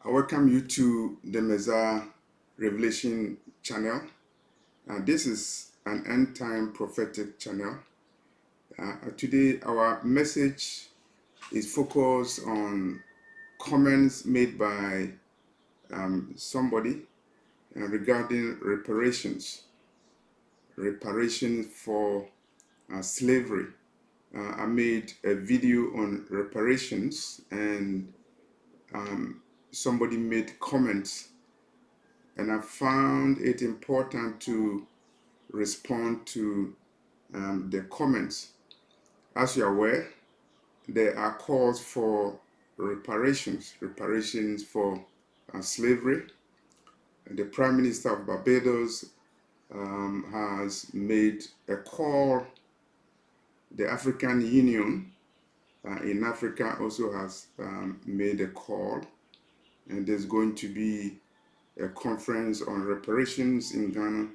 I welcome you to the Messiah Revelation channel. This is an end time prophetic channel. Today, our message is focused on comments made by somebody regarding reparations for slavery. I made a video on reparations, and somebody made comments, and I found it important to respond to the comments. As you're aware, there are calls for reparations for slavery. And the Prime Minister of Barbados has made a call. The African Union in Africa also has made a call, and there's going to be a conference on reparations in Ghana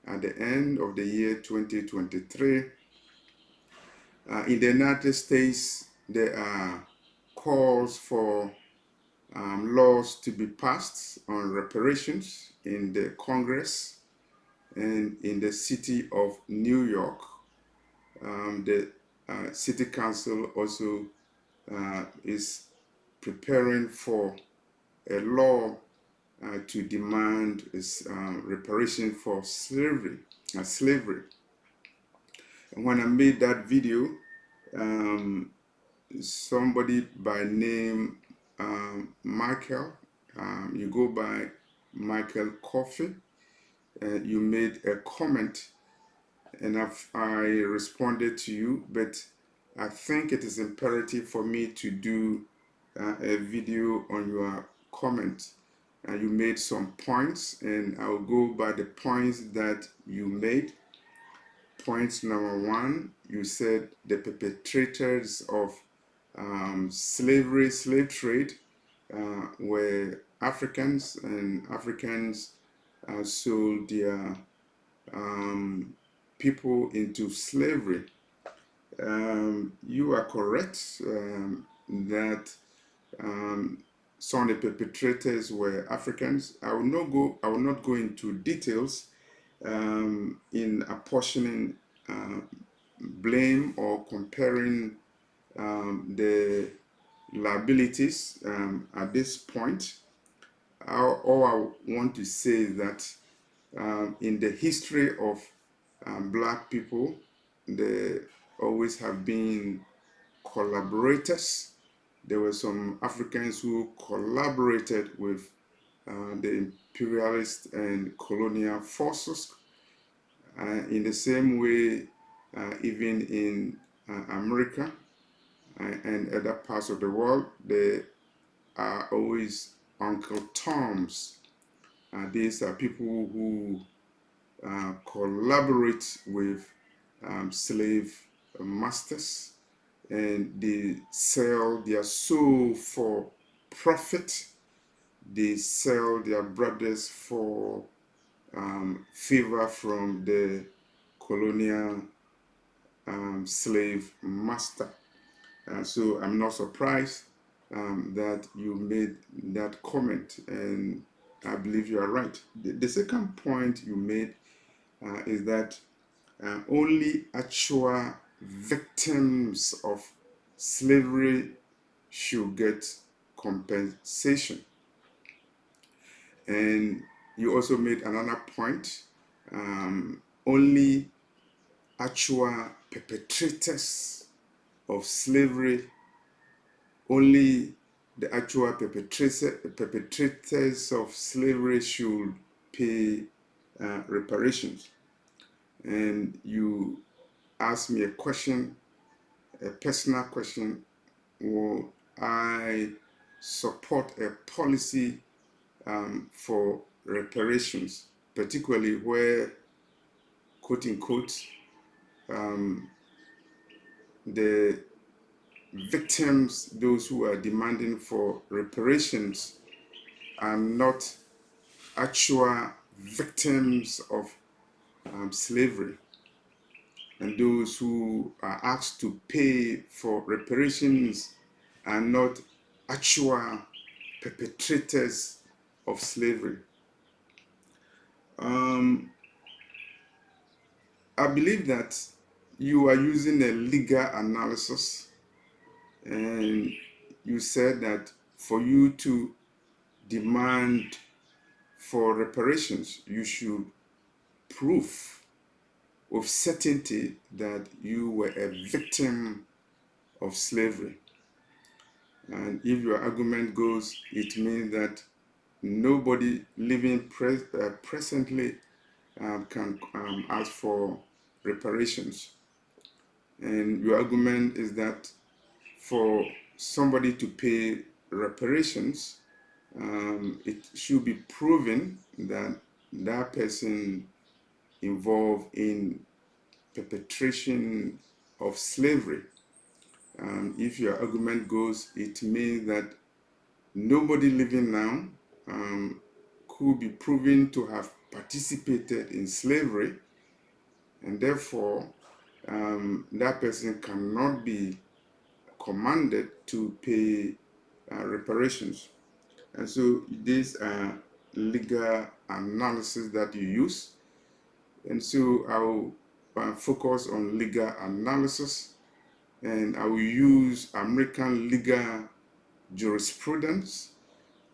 at the end of the year 2023. In the United States, there are calls for laws to be passed on reparations in the Congress and in the city of New York. The City Council also is preparing for a law to demand reparation for slavery. And when I made that video, somebody by name Michael, you go by Michael Coffey, you made a comment, and I responded to you, but I think it is imperative for me to do a video on your comment. You made some points, and I'll go by the points that you made. Point number one, you said the perpetrators of slave trade were Africans, and Africans sold their people into slavery. You are correct that some of the perpetrators were Africans. I will not go into details in apportioning blame or comparing the liabilities at this point. All I want to say is that in the history of black people, there always have been collaborators. There were some Africans who collaborated with the imperialist and colonial forces. In the same way, even in America and other parts of the world, there are always Uncle Toms. These are people who collaborate with slave masters, and they sell their soul for profit. They sell their brothers for favor from the colonial slave master. So I'm not surprised that you made that comment, and I believe you are right. The second point you made is that only actual victims of slavery should get compensation. And you also made another point, only actual perpetrators of slavery, only the actual perpetrators of slavery should pay reparations. And you asked me a question, a personal question: will I support a policy for reparations, particularly where, quote unquote, the victims, those who are demanding for reparations, are not actual victims of slavery, and those who are asked to pay for reparations are not actual perpetrators of slavery. Um, I believe that you are using a legal analysis, and you said that for you to demand for reparations, you should prove with certainty that you were a victim of slavery. And if your argument goes, it means that nobody living presently can ask for reparations. And your argument is that for somebody to pay reparations, it should be proven that that person involved in perpetration of slavery. If your argument goes, it means that nobody living now could be proven to have participated in slavery, and therefore that person cannot be commanded to pay reparations. And so these are legal analysis that you use. And so I will focus on legal analysis, and I will use American legal jurisprudence.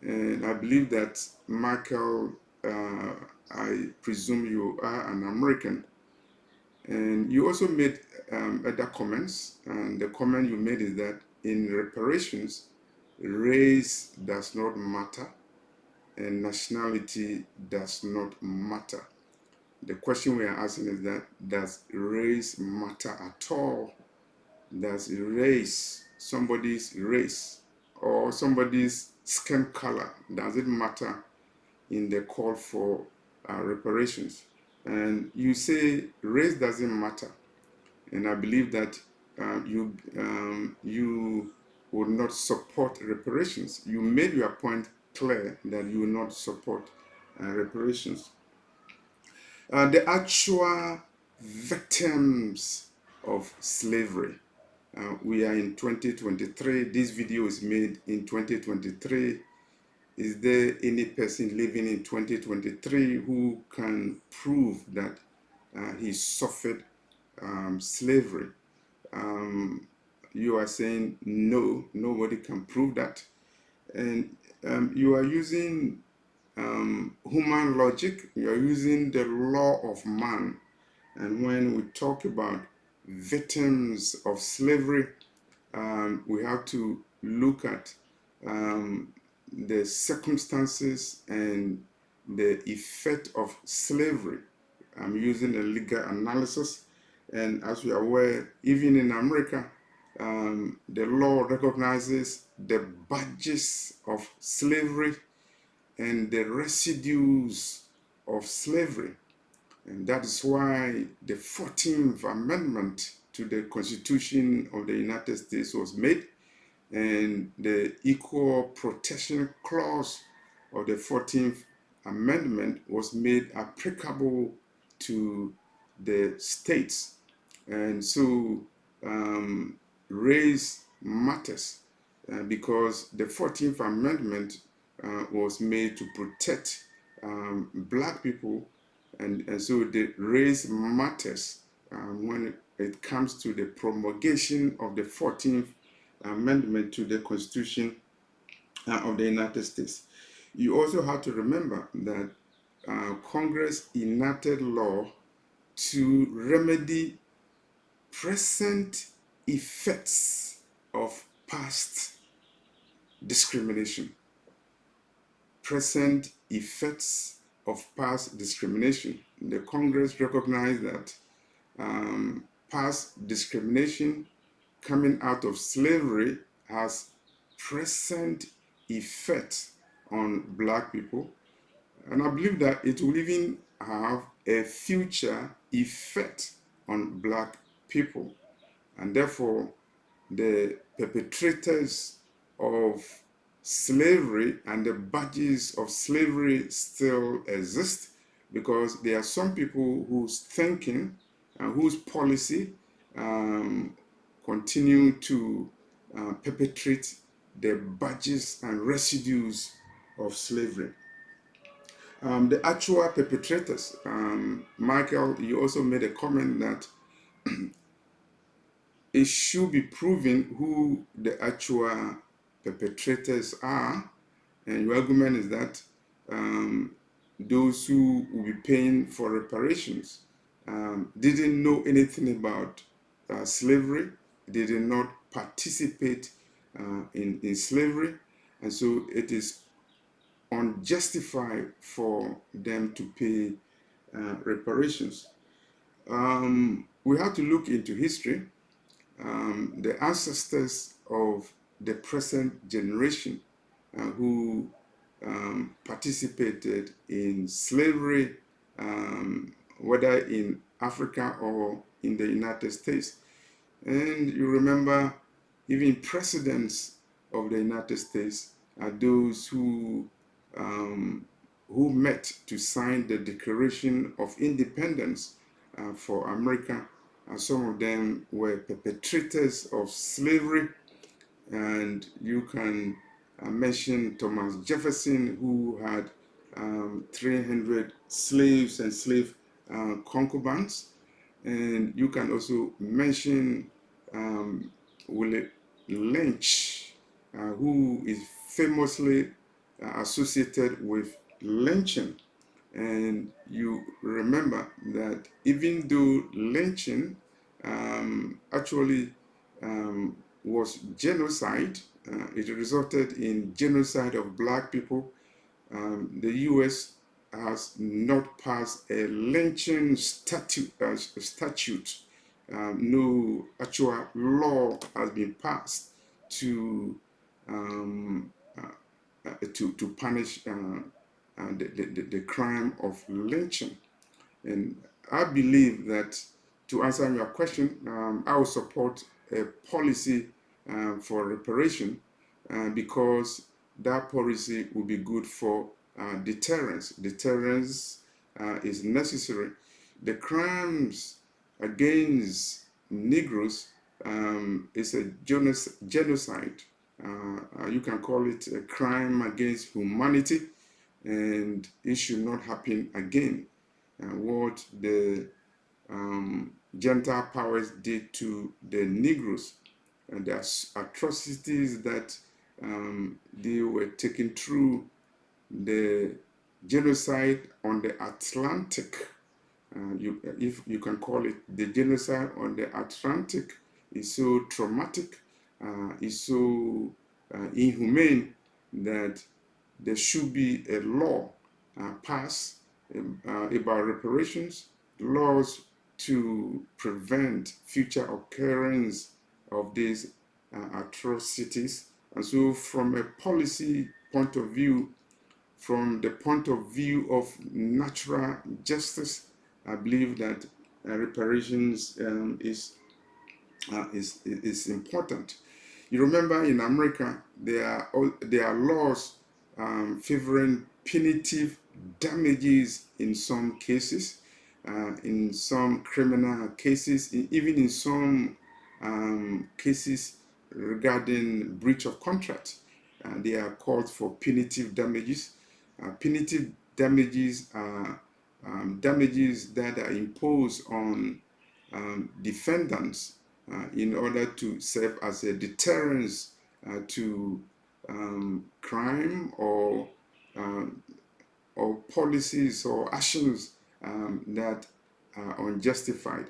And I believe that Michael, I presume you are an American. And you also made other comments. And the comment you made is that in reparations, race does not matter and nationality does not matter. The question we are asking is that, does race matter at all? Does race, somebody's race or somebody's skin color, does it matter in the call for reparations? And you say race doesn't matter, and I believe that you would not support reparations. You made your point clear that you will not support reparations. The actual victims of slavery. We are in 2023. This video is made in 2023. Is there any person living in 2023 who can prove that he suffered slavery? You are saying no, nobody can prove that. And you are using human logic, you are using the law of man. And when we talk about victims of slavery, we have to look at the circumstances and the effect of slavery. I'm using a legal analysis, and as we are aware, even in America, the law recognizes the badges of slavery and the residues of slavery. And that is why the 14th Amendment to the Constitution of the United States was made, and the Equal Protection Clause of the 14th Amendment was made applicable to the states. And so race matters because the 14th Amendment was made to protect black people, and so the race matters when it comes to the promulgation of the 14th Amendment to the Constitution of the United States. You also have to remember that Congress enacted law to remedy present effects of past discrimination. Present effects of past discrimination. The Congress recognized that past discrimination coming out of slavery has present effect on black people, and I believe that it will even have a future effect on black people, and therefore the perpetrators of slavery and the badges of slavery still exist, because there are some people whose thinking and whose policy continue to perpetrate the badges and residues of slavery. The actual perpetrators, Michael, you also made a comment that it should be proven who the actual perpetrators are, and your argument is that those who will be paying for reparations didn't know anything about slavery, they did not participate in slavery, and so it is unjustified for them to pay reparations. We have to look into history. The ancestors of the present generation who participated in slavery, whether in Africa or in the United States. And you remember, even presidents of the United States are those who met to sign the Declaration of Independence for America. Some of them were perpetrators of slavery, and you can mention Thomas Jefferson, who had 300 slaves and slave concubines. And you can also mention Willie Lynch, who is famously associated with lynching. And you remember that even though lynching actually was genocide, it resulted in genocide of black people. The U.S. has not passed a lynching statute. No actual law has been passed to to punish the crime of lynching. And I believe that, to answer your question, I will support a policy for reparation because that policy will be good for deterrence. Deterrence is necessary. The crimes against Negroes is a genocide. You can call it a crime against humanity, and it should not happen again. What the Gentile powers did to the Negroes and the atrocities that they were taken through the genocide on the Atlantic. If you can call it the genocide on the Atlantic, is so traumatic, is so inhumane that there should be a law passed about reparations, laws to prevent future occurrence of these atrocities. And so, from a policy point of view, from the point of view of natural justice, I believe that reparations is important. You remember, in America, there are laws favoring punitive damages in some cases, in some criminal cases, even in some cases regarding breach of contract. They are called for punitive damages. Punitive damages are damages that are imposed on defendants in order to serve as a deterrence to crime or policies or actions that are unjustified.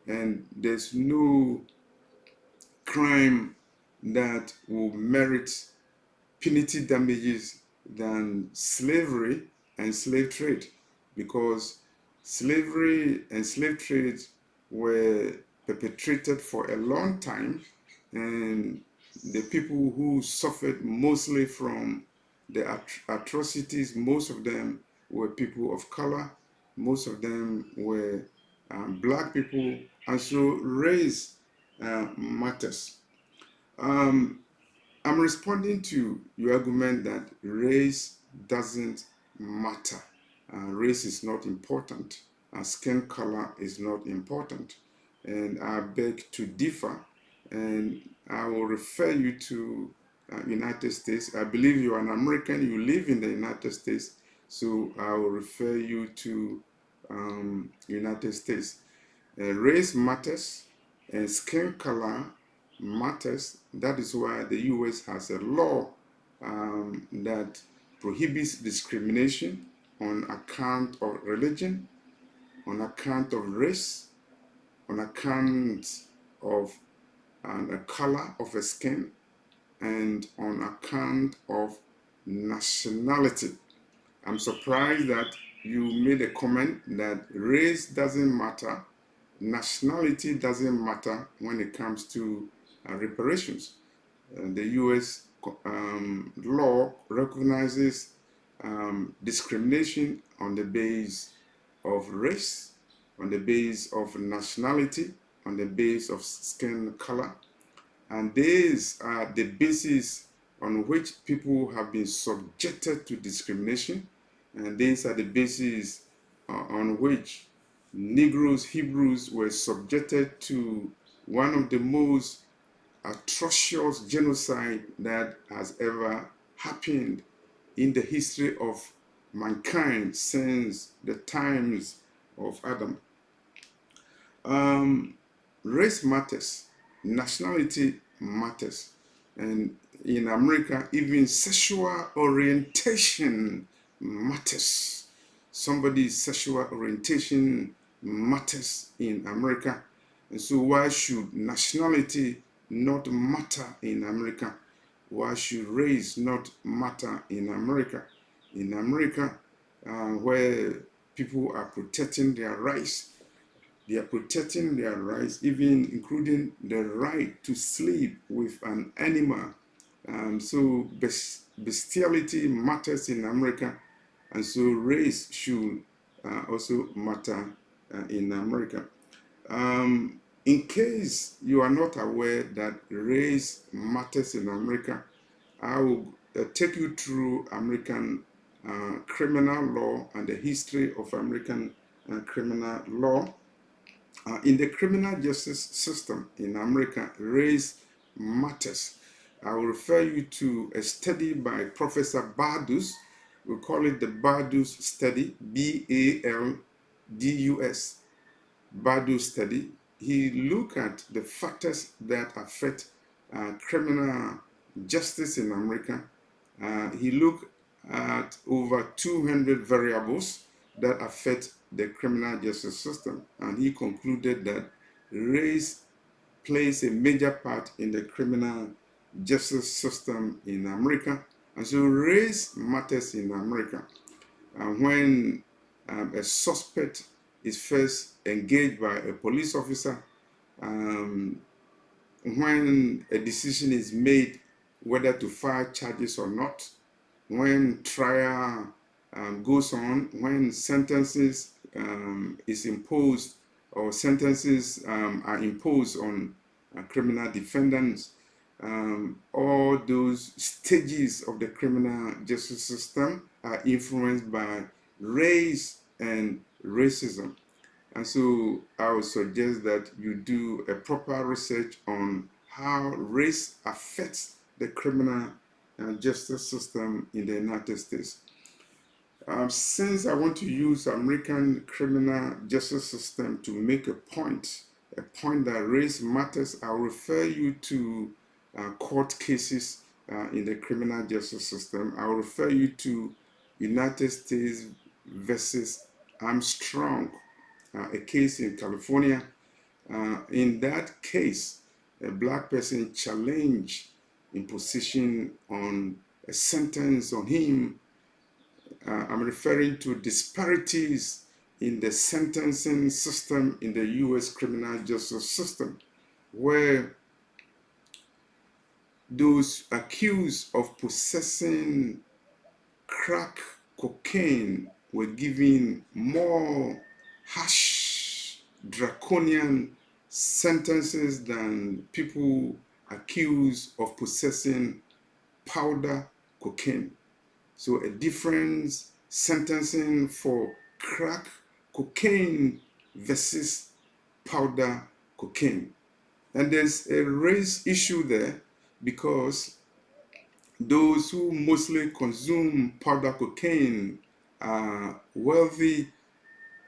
And there's no crime that will merit punitive damages than slavery and slave trade, because slavery and slave trade were perpetrated for a long time, and the people who suffered mostly from the atrocities, most of them were people of color, most of them were black people, and so race matters. Um, I'm responding to your argument that race doesn't matter. Race is not important. Skin color is not important. And I beg to differ. And I will refer you to United States. I believe you are an American, you live in the United States, so I will refer you to United States. Race matters and skin color matters. That is why the US has a law that prohibits discrimination on account of religion, on account of race, on account of a color of a skin, and on account of nationality. I'm surprised that you made a comment that race doesn't matter, nationality doesn't matter when it comes to reparations. The US law recognizes discrimination on the basis of race, on the basis of nationality, on the basis of skin color, and these are the basis on which people have been subjected to discrimination. And these are the basis on which Negroes, Hebrews were subjected to one of the most atrocious genocide that has ever happened in the history of mankind since the times of Adam. Um, Race matters, nationality matters, and in America, even sexual orientation matters. Somebody's sexual orientation matters in America. And so, why should nationality not matter in America? Why should race not matter in America? In America, where people are protecting their rights, they are protecting their rights, even including the right to sleep with an animal. So bestiality matters in America, and so race should also matter in America. In case you are not aware that race matters in America, I will take you through American criminal law and the history of American criminal law. In the criminal justice system in America, race matters. I will refer you to a study by Professor Baldus. We call it the Baldus study, Baldus, Baldus study. He looked at the factors that affect criminal justice in America. He looked at over 200 variables that affect the criminal justice system, and he concluded that race plays a major part in the criminal justice system in America. And so race matters in America. When a suspect is first engaged by a police officer, um, when a decision is made whether to file charges or not, when trial goes on, when sentences is imposed or sentences are imposed on criminal defendants, all those stages of the criminal justice system are influenced by race and racism. And so I would suggest that you do a proper research on how race affects the criminal justice system in the United States. Since I want to use American criminal justice system to make a point that race matters, I'll refer you to court cases in the criminal justice system. I'll refer you to United States versus Armstrong, a case in California. In that case, a black person challenged imposition on a sentence on him. I'm referring to disparities in the sentencing system in the US criminal justice system, where those accused of possessing crack cocaine were given more harsh, draconian sentences than people accused of possessing powder cocaine. So a difference sentencing for crack cocaine versus powder cocaine. And there's a race issue there because Those who mostly consume powder cocaine are wealthy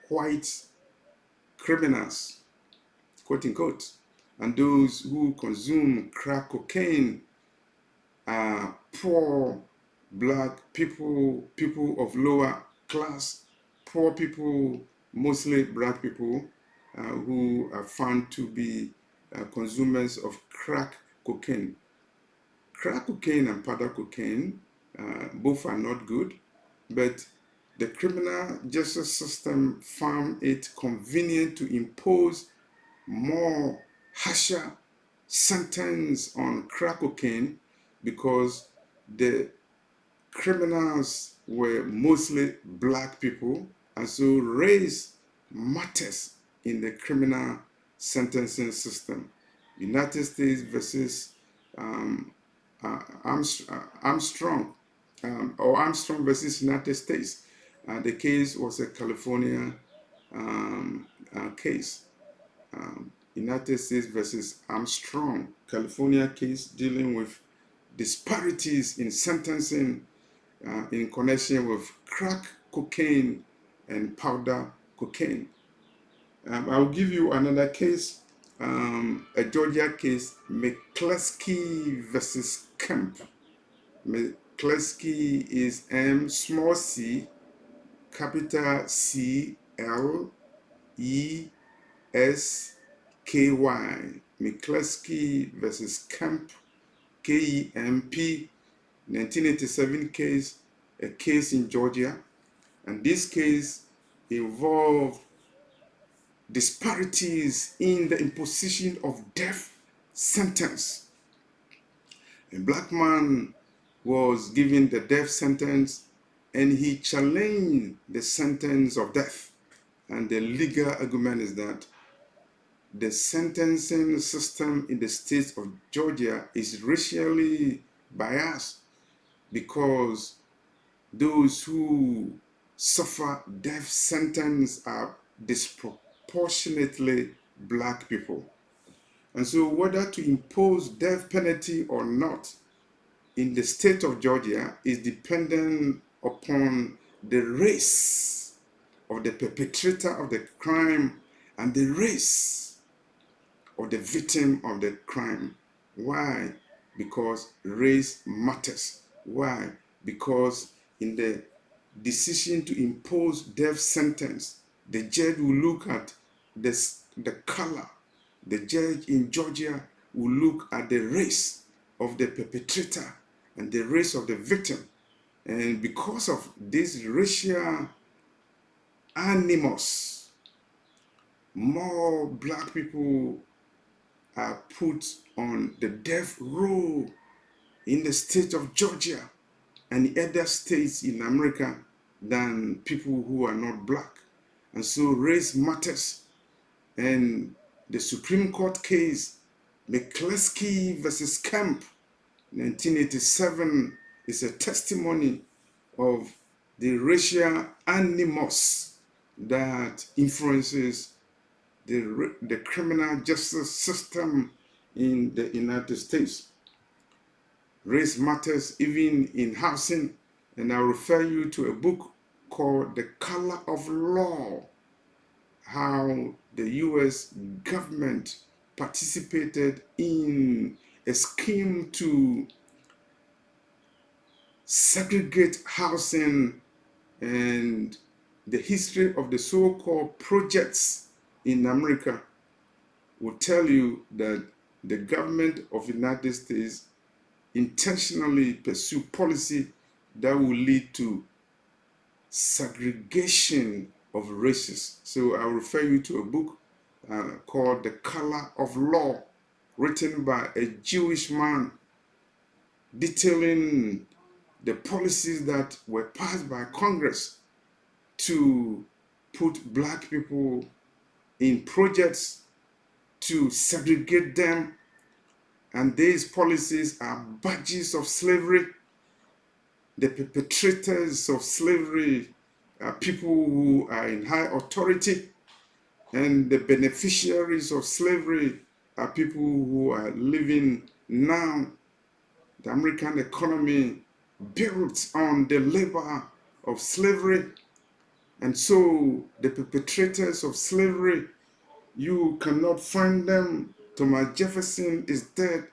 white criminals, quote unquote. And those who consume crack cocaine are poor black people, people of lower class, poor people, mostly black people, who are found to be consumers of crack cocaine. Crack cocaine and powder cocaine, both are not good, but the criminal justice system found it convenient to impose more harsher sentence on crack cocaine because the criminals were mostly black people, and so race matters in the criminal sentencing system. United States versus um, Armstrong, or Armstrong versus United States. The case was a California case. United States versus Armstrong, California case dealing with disparities in sentencing in connection with crack cocaine and powder cocaine. I'll give you another case, a Georgia case, McCleskey versus Kemp. McCleskey is M small c, capital C L E S K Y. McCleskey versus Kemp, KEMP, 1987 case, a case in Georgia. And this case involved disparities in the imposition of death sentence. A black man was given the death sentence and he challenged the sentence of death. And the legal argument is that the sentencing system in the state of Georgia is racially biased because those who suffer death sentence are disproportionately black people. And so whether to impose death penalty or not in the state of Georgia is dependent upon the race of the perpetrator of the crime and the race of the victim of the crime. Why? Because race matters. Why? Because in the decision to impose death sentence, the judge will look at the color. The judge in Georgia will look at the race of the perpetrator and the race of the victim. And because of this racial animus, more black people are put on the death row in the state of Georgia and other states in America than people who are not black. And so race matters. And the Supreme Court case, McCleskey versus Kemp, 1987, is a testimony of the racial animus that influences the criminal justice system in the United States. Race matters even in housing, and I'll refer you to a book called The Color of Law, how the US government participated in a scheme to segregate housing, and the history of the so-called projects in America will tell you that the government of the United States intentionally pursue policy that will lead to segregation of races. So I'll refer you to a book called The Color of Law, written by a Jewish man, detailing the policies that were passed by Congress to put black people in projects to segregate them. And these policies are badges of slavery. The perpetrators of slavery are people who are in high authority, and the beneficiaries of slavery are people who are living now. The American economy built on the labor of slavery. And so the perpetrators of slavery, you cannot find them. Thomas Jefferson is dead.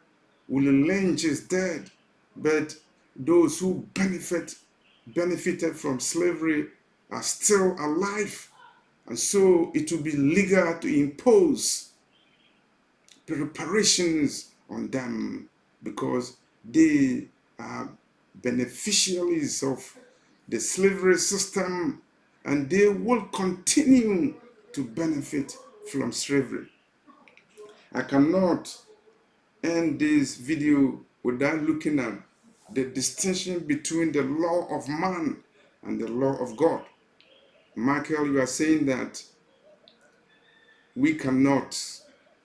William Lynch is dead. But those who benefited from slavery are still alive. And so it will be legal to impose reparations on them because they are beneficiaries of the slavery system and they will continue to benefit from slavery. I cannot end this video without looking at the distinction between the law of man and the law of God. Michael, you are saying that we cannot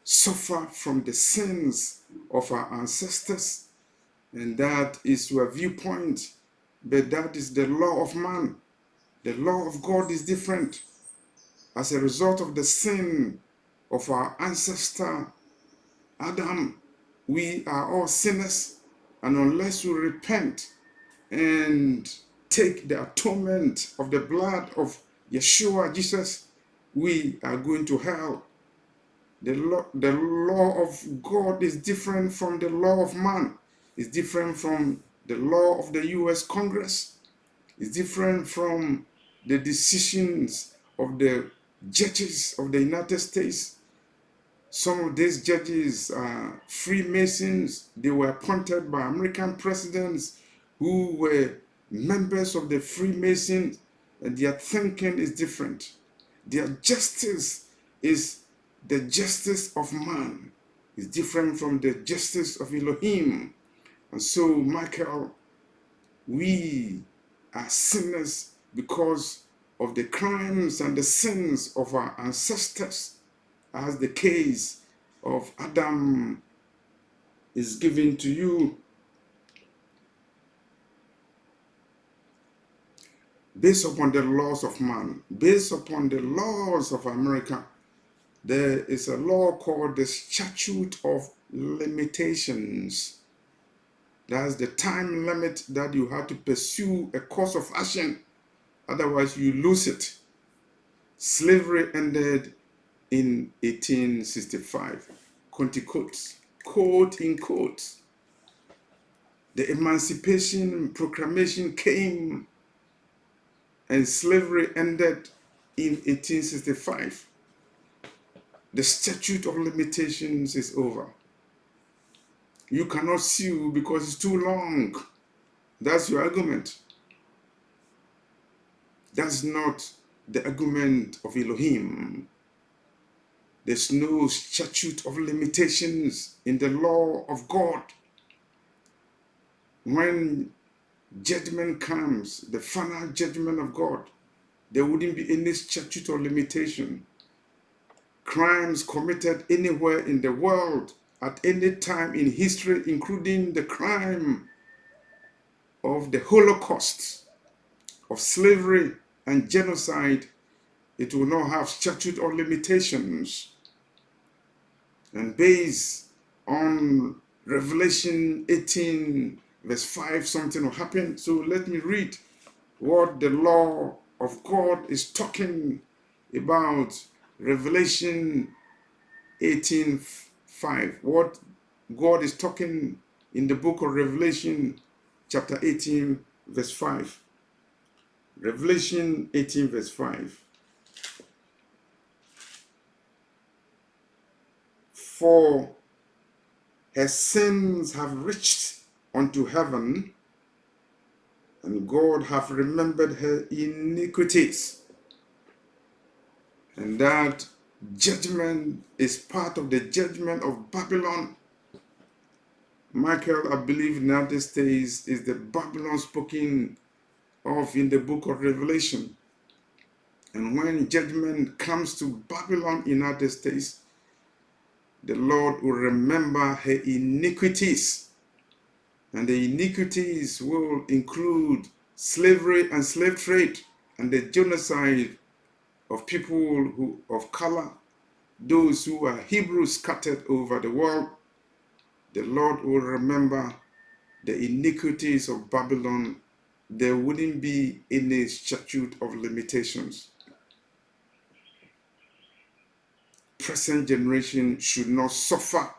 suffer from the sins of our ancestors, and that is your viewpoint, but that is the law of man. The law of God is different. As a result of the sin of our ancestor Adam, we are all sinners, and unless we repent and take the atonement of the blood of Yeshua Jesus, we are going to hell. The law of God is different from the law of man. It's different from the law of the US Congress. It's different from the decisions of the judges of the United States. Some of these judges are Freemasons. They were appointed by American presidents who were members of the Freemasons, and their thinking is different. Their justice is the justice of man. It's different from the justice of Elohim. And so, Michael, we are sinners because of the crimes and the sins of our ancestors, as the case of Adam is given to you. Based upon the laws of man, based upon the laws of America, there is a law called the Statute of Limitations. That's the time limit that you have to pursue a course of action, otherwise you lose it. Slavery ended in 1865, quote in quote. The Emancipation Proclamation came and slavery ended in 1865. The statute of limitations is over. You cannot sue because it's too long. That's your argument. That's not the argument of Elohim. There's no statute of limitations in the law of God. When judgment comes, the final judgment of God, there wouldn't be any statute of limitation. Crimes committed anywhere in the world at any time in history, including the crime of the Holocaust, of slavery and genocide, it will not have statute of limitations. And based on Revelation 18 verse 5, something will happen. So let me read what the law of God is talking about. Revelation 18:5. What God is talking in the book of Revelation, chapter 18, verse 5. Revelation 18, verse 5. For her sins have reached unto heaven, and God hath remembered her iniquities. And that judgment is part of the judgment of Babylon. Michael, I believe in United States is the Babylon spoken of in the book of Revelation. And when judgment comes to Babylon, United States, the Lord will remember her iniquities. And the iniquities will include slavery and slave trade and the genocide of people of color, those who are Hebrews scattered over the world. The Lord will remember the iniquities of Babylon, there wouldn't be any statute of limitations. Present generation should not suffer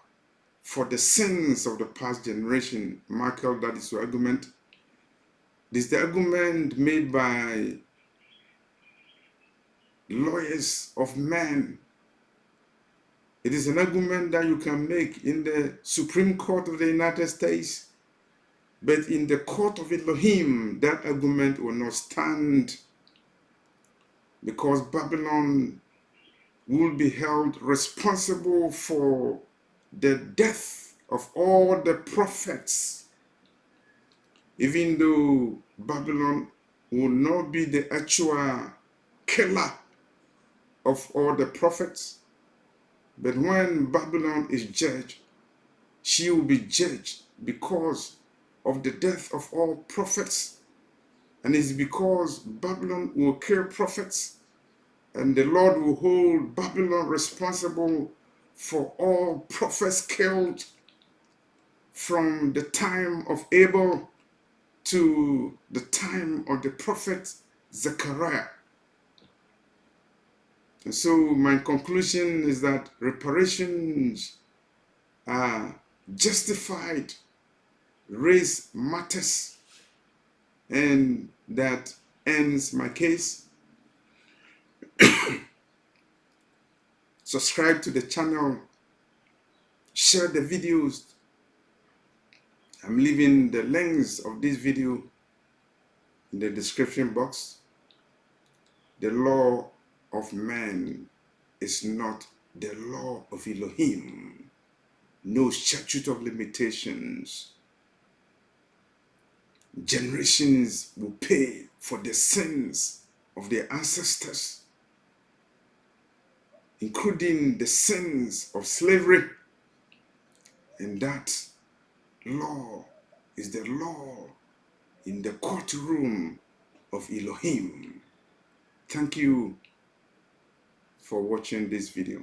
for the sins of the past generation. Michael, that is your argument. This is the argument made by lawyers of men. It is an argument that you can make in the Supreme Court of the United States, but in the court of Elohim, that argument will not stand, because Babylon will be held responsible for the death of all the prophets, even though Babylon will not be the actual killer of all the prophets. But when Babylon is judged, she will be judged because of the death of all prophets. And it's because Babylon will kill prophets, and the Lord will hold Babylon responsible for all prophets killed from the time of Abel to the time of the prophet Zechariah. And so my conclusion is that reparations are justified, race matters, and that ends my case. Subscribe to the channel, share the videos. I'm leaving the links of this video in the description box. The law of man is not the law of Elohim. No statute of limitations. Generations will pay for the sins of their ancestors, including the sins of slavery. And that law is the law in the courtroom of Elohim. Thank you for watching this video.